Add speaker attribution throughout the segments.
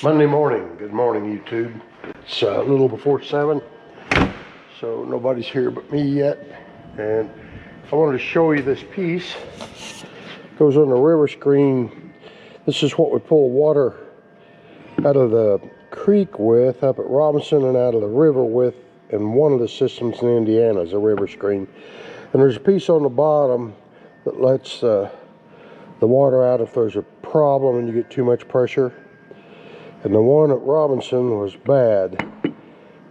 Speaker 1: Monday morning. Good morning, YouTube. It's a little before 7, so nobody's here but me yet. And I wanted to show you this piece. It goes on the river screen. This is what we pull water out of the creek with up at Robinson and out of the river with in one of the systems in Indiana is a river screen. And there's a piece on the bottom that lets the water out if there's a problem and you get too much pressure. And the one at Robinson was bad,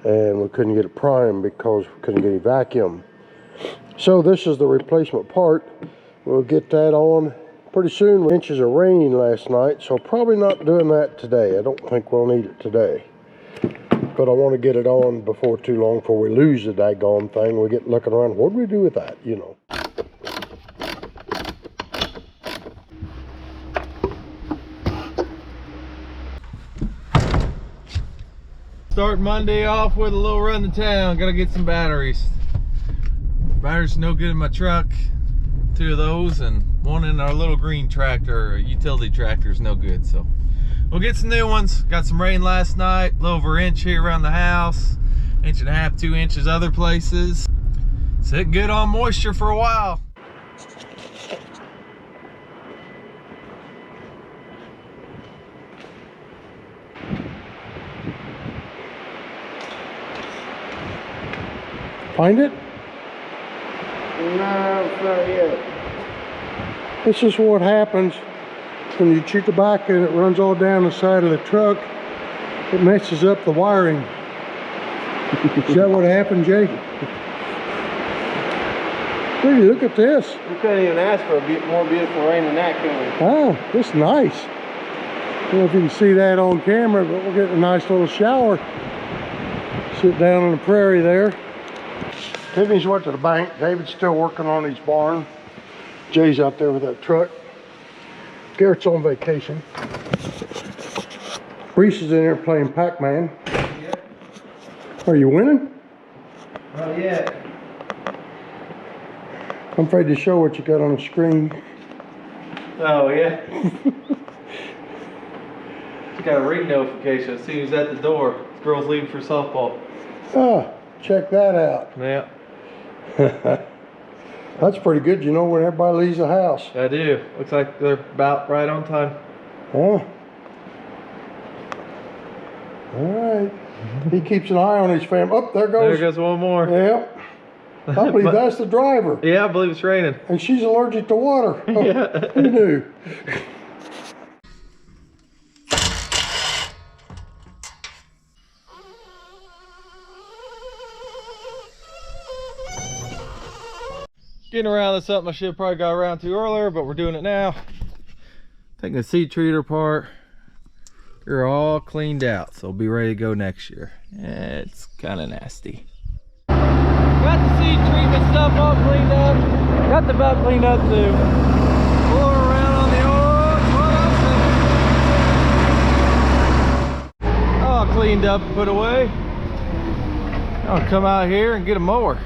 Speaker 1: and we couldn't get it primed because we couldn't get any vacuum. So this is the replacement part. We'll get that on pretty soon. Inches of rain last night, so probably not doing that today. I don't think we'll need it today. But I want to get it on before too long, before we lose the daggone thing. We get looking around, what do we do with that, you know?
Speaker 2: Start Monday off with a little run to town. Gotta get some batteries. Batteries no good in my truck. 2 of those, and 1 in our little green tractor. Utility tractor is no good, so we'll get some new ones. Got some rain last night, a little over an inch here around the house, 1.5 to 2 inches other places. Sitting good on moisture for a while.
Speaker 1: Find it?
Speaker 3: No, it's not yet.
Speaker 1: This is what happens when you shoot the back and it runs all down the side of the truck. It messes up the wiring. Is that what happened, Jay? Hey, look at this.
Speaker 3: We couldn't even ask for a bit more beautiful rain than that, can we?
Speaker 1: Oh, this is nice. I don't know if you can see that on camera, but we're getting a nice little shower. Sit down on the prairie there. Tiffany's went to the bank. David's still working on his barn. Jay's out there with that truck. Garrett's on vacation. Reese is in there playing Pac-Man.
Speaker 3: Yep.
Speaker 1: Are you winning?
Speaker 3: Not yet.
Speaker 1: I'm afraid to show what you got on the screen.
Speaker 3: Oh, yeah. Just got a ring notification as soon as at the door. This girl's leaving for softball.
Speaker 1: Ah, check that out.
Speaker 3: Yeah.
Speaker 1: That's pretty good, you know, when everybody leaves the house.
Speaker 3: I do. Looks like they're about right on time.
Speaker 1: Huh? All right. He keeps an eye on his family. Oh, there goes.
Speaker 3: There goes one more.
Speaker 1: Yeah. I believe that's the driver.
Speaker 3: Yeah, I believe it's raining.
Speaker 1: And she's allergic to water. Oh,
Speaker 3: Yeah.
Speaker 1: Who knew?
Speaker 2: Getting around to something I should have probably got around to earlier, but we're doing it now. Taking the seed treater apart. They're all cleaned out, so we'll be ready to go next year. It's kind of nasty. Got the seed treatment stuff all cleaned up. Got the belt cleaned up too. Pull her around on the old all cleaned up and put away. I'll come out here and get a mower.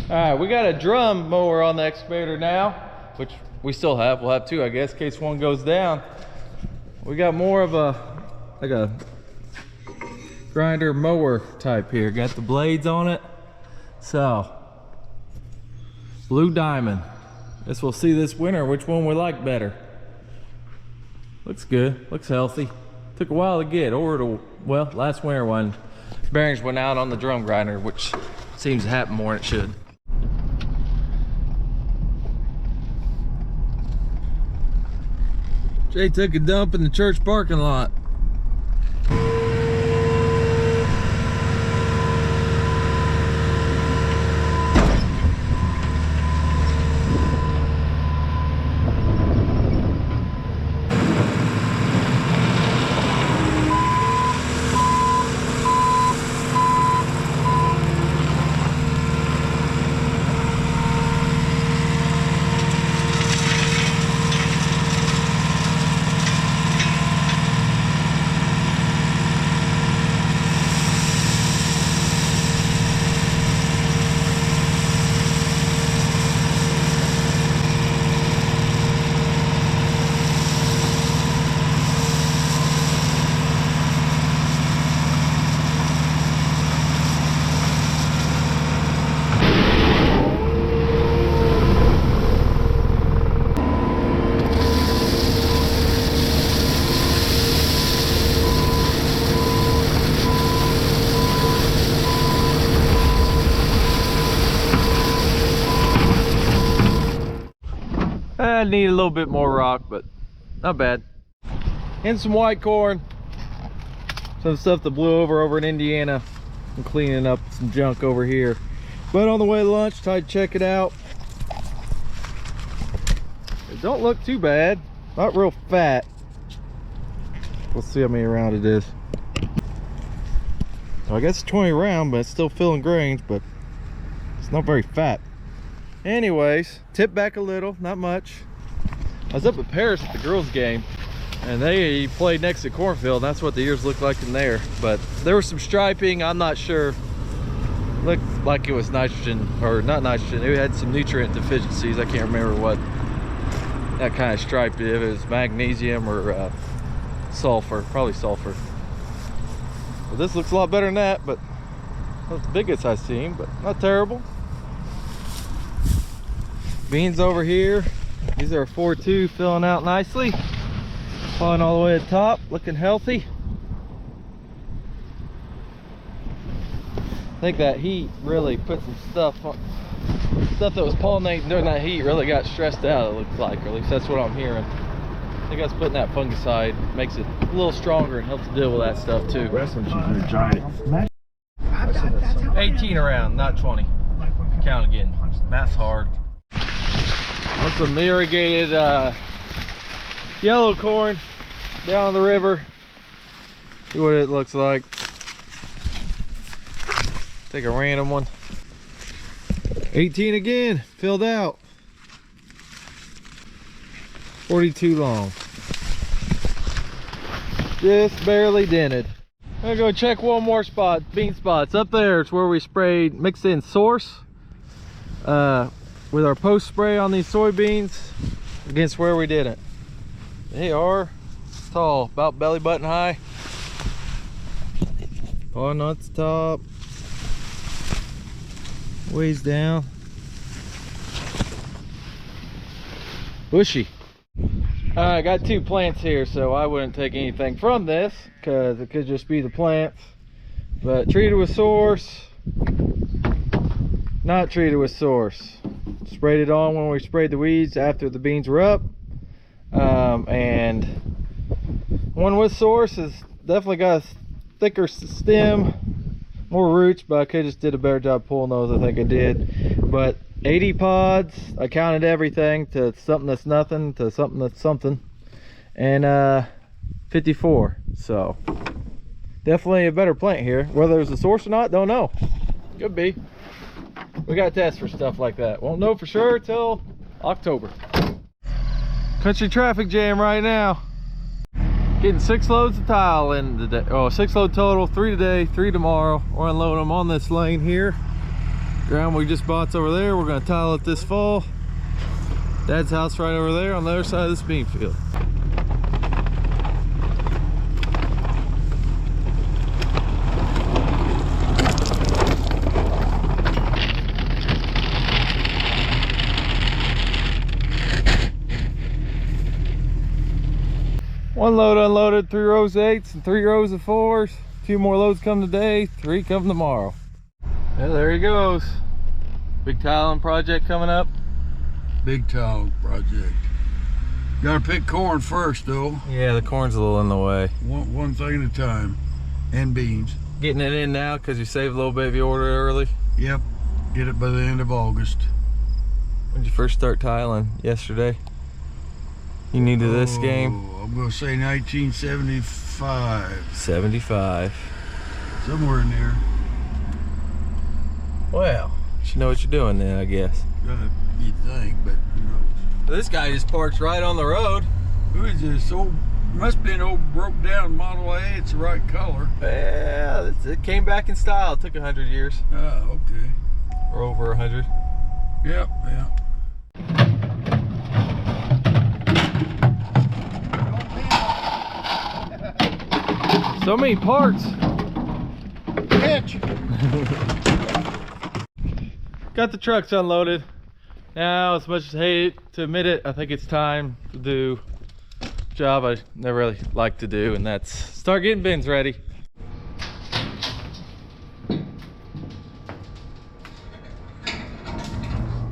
Speaker 2: Alright, we got a drum mower on the excavator now, which we still have. We'll have 2, I guess, in case one goes down. We got more of a, like a grinder mower type here. Got the blades on it. So, Blue Diamond. Guess we'll see this winter which one we like better. Looks good, looks healthy. Took a while to get, well, last winter one, bearings went out on the drum grinder, which seems to happen more than it should. Jay took a dump in the church parking lot. I need a little bit more rock, but not bad. And some white corn. Some stuff that blew over in Indiana. I'm cleaning up some junk over here. But on the way to lunch, tried to check it out. It don't look too bad. Not real fat. We'll see how many round it is. So I guess it's 20 round, but it's still filling grains, but it's not very fat. Anyways, tip back a little, not much. I was up at Paris at the girls game, and they played next to cornfield. That's what the ears looked like in there. But there was some striping, I'm not sure. Looked like it was nitrogen, or not nitrogen, it had some nutrient deficiencies. I can't remember what that kind of stripe did. If it was magnesium or sulfur, probably sulfur. But this looks a lot better than that, but not the biggest I've seen, but not terrible. Beans over here. These are 4-2, filling out nicely. Falling all the way to the top, looking healthy. I think that heat really put some stuff on. Stuff that was pollinating during that heat really got stressed out, it looks like, or at least that's what I'm hearing. I think that's putting that fungicide, makes it a little stronger and helps deal with that stuff too. 18 around, not 20. Count again. Math's hard. Want some irrigated yellow corn down the river. See what it looks like. Take a random one. 18 again, filled out. 42 long. Just barely dented. I'm gonna go check one more spot, bean spots. Up there is where we sprayed, mixed in Source with our post spray on these soybeans against where we didn't. They are tall, about belly button high. On the top. Ways down. Bushy. I got 2 plants here, so I wouldn't take anything from this because it could just be the plants. But treated with Source, not treated with Source. Sprayed it on when we sprayed the weeds after the beans were up. And one with Source has definitely got a thicker stem, more roots, but I could just did a better job pulling those. I think I did. But 80 pods, I counted everything to something that's nothing to something that's something, and 54. So definitely a better plant here. Whether there's a Source or not, don't know. Could be. We got to test for stuff like that. Won't know for sure till October. Country traffic jam right now. Getting 6 loads of tile in today. Oh, 6 load total, 3 today, 3 tomorrow. We're unloading them on this lane here. Ground we just bought's over there. We're gonna tile it this fall. Dad's house right over there on the other side of this bean field. One load unloaded, 3 rows of 8s and 3 rows of 4s. 2 more loads come today, 3 come tomorrow. Yeah, there he goes. Big tiling project coming up.
Speaker 4: Big tile project. Gotta pick corn first though.
Speaker 2: Yeah, the corn's a little in the way.
Speaker 4: One thing at a time. And beans.
Speaker 2: Getting it in now because you saved a little bit if you ordered early.
Speaker 4: Yep. Get it by the end of August.
Speaker 2: When did you first start tiling? Yesterday? You new to this game?
Speaker 4: I'm gonna say 1975.
Speaker 2: 75.
Speaker 4: Somewhere in there.
Speaker 2: Well, you know what you're doing then, I guess.
Speaker 4: You'd think, but who knows?
Speaker 2: This guy just parks right on the road.
Speaker 4: Who is this? Must be an old broke down Model A. It's the right color.
Speaker 2: Yeah, it came back in style. It took 100 years.
Speaker 4: Oh, okay.
Speaker 2: Or over 100.
Speaker 4: Yep, yeah.
Speaker 2: So many parts.
Speaker 4: Catch.
Speaker 2: Got the trucks unloaded. Now, as much as I hate to admit it, I think it's time to do a job I never really like to do, and that's start getting bins ready.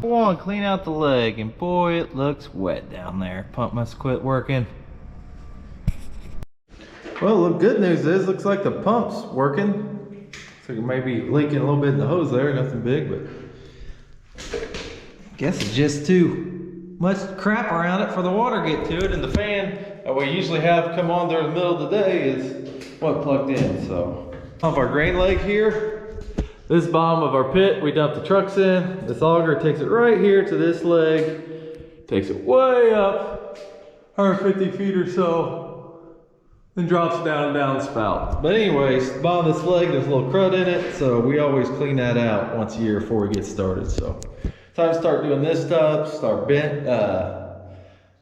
Speaker 2: One, clean out the leg, and boy, it looks wet down there. Pump must quit working. Well, the good news is, looks like the pump's working. So it may be leaking a little bit in the hose there, nothing big, but guess it's just too much crap around it for the water to get to it, and the fan that we usually have come on during the middle of the day is what plugged in. So off our grain leg here, this bottom of our pit we dump the trucks in. This auger takes it right here to this leg, takes it way up 150 feet or so, then drops down and down the spout. But anyways, the bottom of this leg, there's a little crud in it, so we always clean that out once a year before we get started. So time to start doing this stuff, start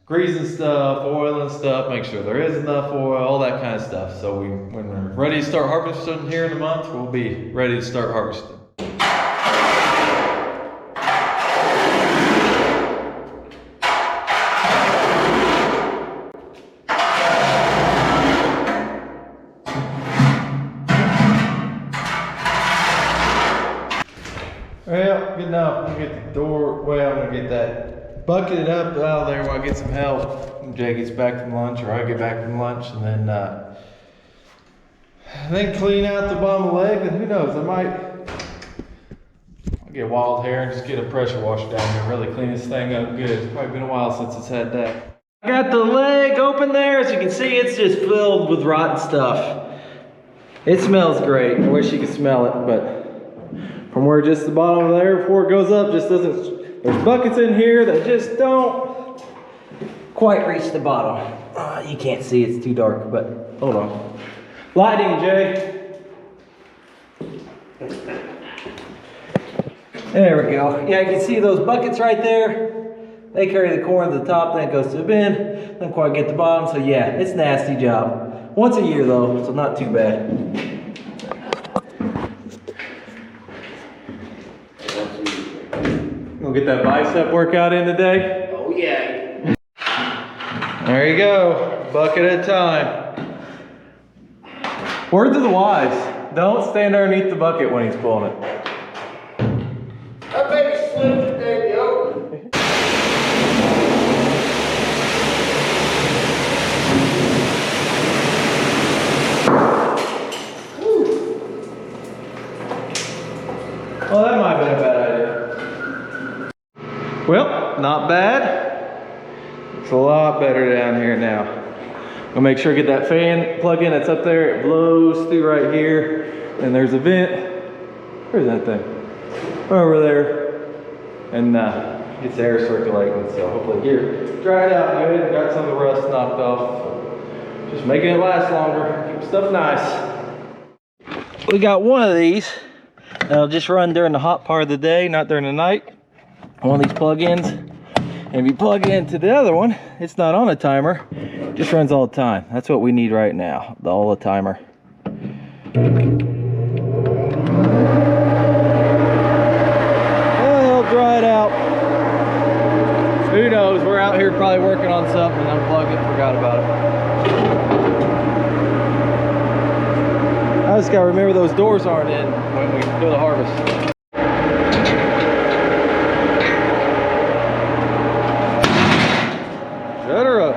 Speaker 2: greasing stuff, oiling stuff, make sure there is enough oil, all that kind of stuff. So when we're ready to start harvesting here in a month, we'll be ready to start harvesting. Well, good enough. I'm gonna get the door, well, I'm gonna get that bucketed up out of there while I get some help. When Jay gets back from lunch, or I get back from lunch, and then clean out the bottom of the leg, and who knows, I'll get wild hair and just get a pressure washer down here, really clean this thing up good. It's probably been a while since it's had that. I got the leg open there, as you can see, it's just filled with rotten stuff. It smells great. I wish you could smell it, but from where just the bottom of there before it goes up just doesn't, there's buckets in here that just don't quite reach the bottom. You can't see, it's too dark, but hold on. Lighting, Jay. There we go. Yeah, you can see those buckets right there. They carry the corn to the top, then it goes to the bin. Don't quite get the bottom, so yeah, it's a nasty job. Once a year though, so not too bad. Gonna get that bicep workout in today?
Speaker 5: Oh yeah.
Speaker 2: There you go, bucket at a time. Word to the wise, don't stand underneath the bucket when he's pulling it.
Speaker 5: That baby slipped today, yo.
Speaker 2: Well, that might have been a bad idea. Well, not bad. It's a lot better down here now. I'll make sure I get that fan plug in that's up there. It blows through right here. And there's a vent. Where's that thing? Over there. And gets the air circulating. So hopefully here, dried out good. Got some of the rust knocked off. So just making it last longer. Keep stuff nice. We got one of these. That'll just run during the hot part of the day, not during the night. One of these plug-ins. And if you plug into the other one, it's not on a timer, it just runs all the time. That's what we need right now, all the timer. Well, it'll dry it out. Who knows, we're out here probably working on something and unplugged it and forgot about it. I just gotta remember those doors aren't in when we go to harvest. Shut her up.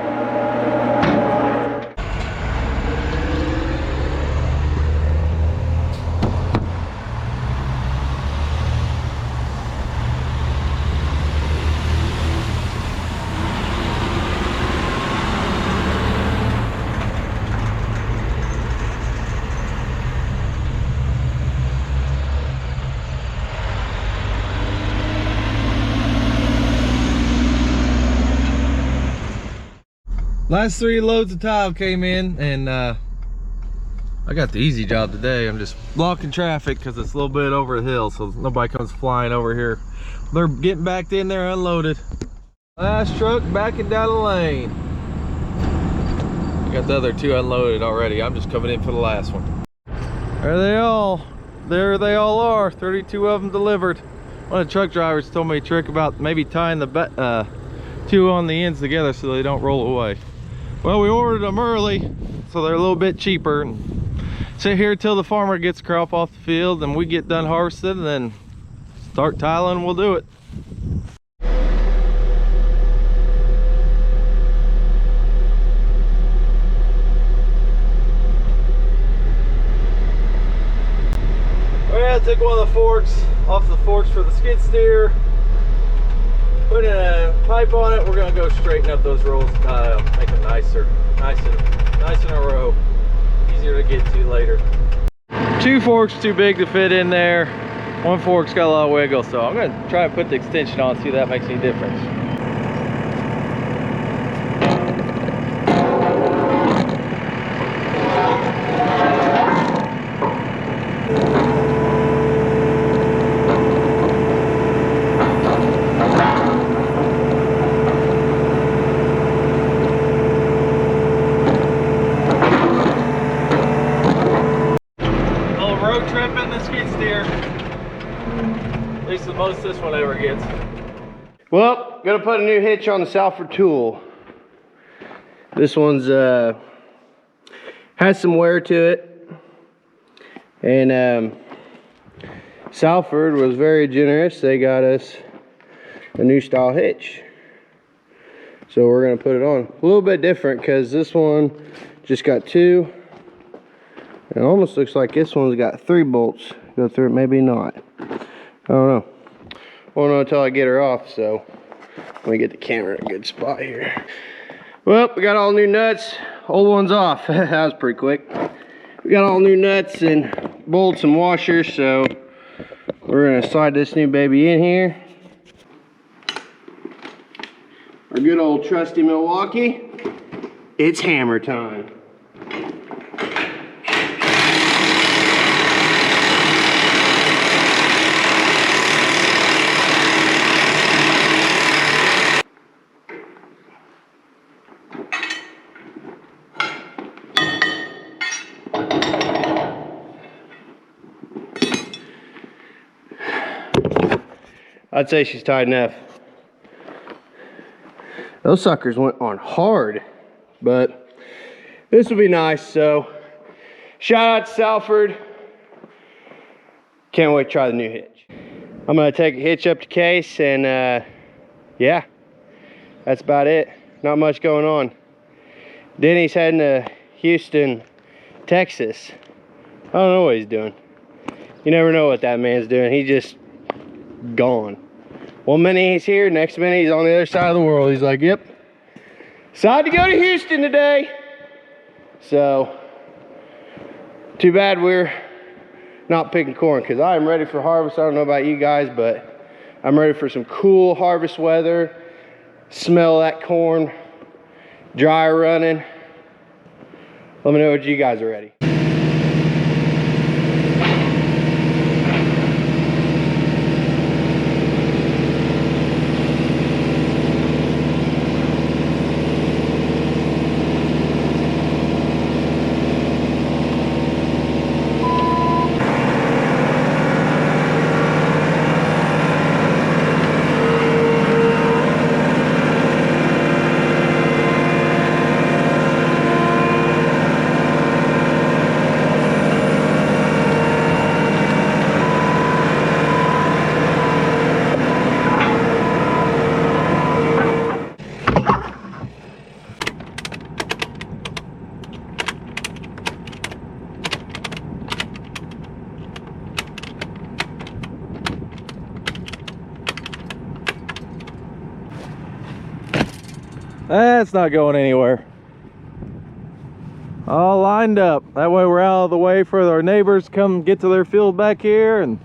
Speaker 2: Last 3 loads of tile came in, and I got the easy job today. I'm just blocking traffic because it's a little bit over the hill, so nobody comes flying over here. They're getting backed in there unloaded. Last truck backing down the lane. I got the other 2 unloaded already. I'm just coming in for the last one. There they all are. 32 of them delivered. One of the truck drivers told me a trick about maybe tying the 2 on the ends together so they don't roll away. Well, we ordered them early, so they're a little bit cheaper. And sit here till the farmer gets crop off the field and we get done harvesting, and then start tiling, we'll do it. Took one of the forks off the forks for the skid steer. Put in a pipe on it. We're gonna go straighten up those rolls and tie them, make them nicer, nice in a row. Easier to get to later. 2 forks too big to fit in there. 1 fork's got a lot of wiggle, so I'm gonna try and put the extension on, see if that makes any difference. At least the most this one ever gets.
Speaker 5: Well, gonna put a new hitch on the Salford tool. This one's has some wear to it, and Salford was very generous. They got us a new style hitch, so we're gonna put it on. A little bit different because this one just got 2. It almost looks like this one's got 3 bolts go through it. Maybe not. I don't know. Won't know until I get her off, so let me get the camera in a good spot here. Well, we got all new nuts. Old one's off. That was pretty quick. We got all new nuts and bolts and washers, so we're gonna slide this new baby in here. Our good old trusty Milwaukee. It's hammer time. I'd say she's tight enough. Those suckers went on hard, but this will be nice. So shout out to Salford. Can't wait to try the new hitch. I'm gonna take a hitch up to case, and yeah, that's about it. Not much going on. Denny's heading to Houston, Texas. I don't know what he's doing. You never know what that man's doing. He just gone. One minute he's here, next minute he's on the other side of the world. He's like, yep, decided to go to Houston today. So too bad we're not picking corn, because I am ready for harvest. I don't know about you guys, but I'm ready for some cool harvest weather. Smell that corn dry running. Let me know what you guys are ready.
Speaker 2: That's not going anywhere. All lined up. That way we're out of the way for our neighbors come get to their field back here, and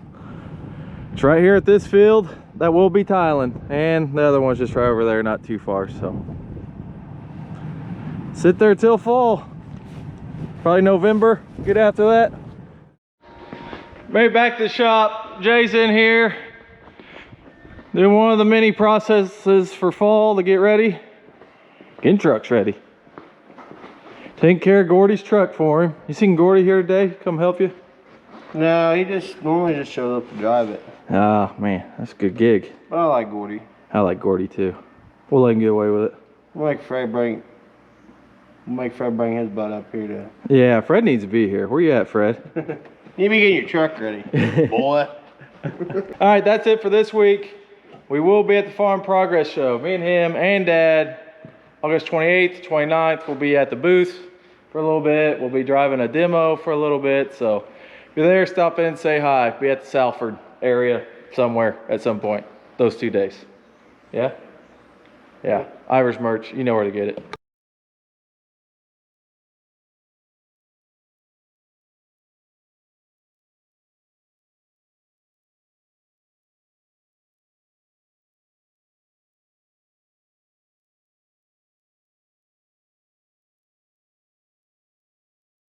Speaker 2: it's right here at this field that will be tiling, and the other one's just right over there, not too far. So sit there till fall, probably November. Get after that. Maybe back to the shop. Jay's in here doing one of the many processes for fall to get ready. Getting trucks ready. Taking care of Gordy's truck for him. You seen Gordy here today? Come help you?
Speaker 5: No, he just normally just shows up to drive it.
Speaker 2: Ah, man, that's a good gig.
Speaker 5: But I like Gordy.
Speaker 2: I like Gordy too. We'll let him get away with it.
Speaker 5: We'll make Fred bring his butt up here to.
Speaker 2: Yeah, Fred needs to be here. Where you at, Fred?
Speaker 5: You be getting your truck ready, boy.
Speaker 2: All right, that's it for this week. We will be at the Farm Progress Show. Me and him and Dad. August 28th, 29th, we'll be at the booth for a little bit. We'll be driving a demo for a little bit. So you're there, stop in, say hi. Be at the Salford area somewhere at some point those 2 days. Yeah? Yeah. Ivers merch, you know where to get it.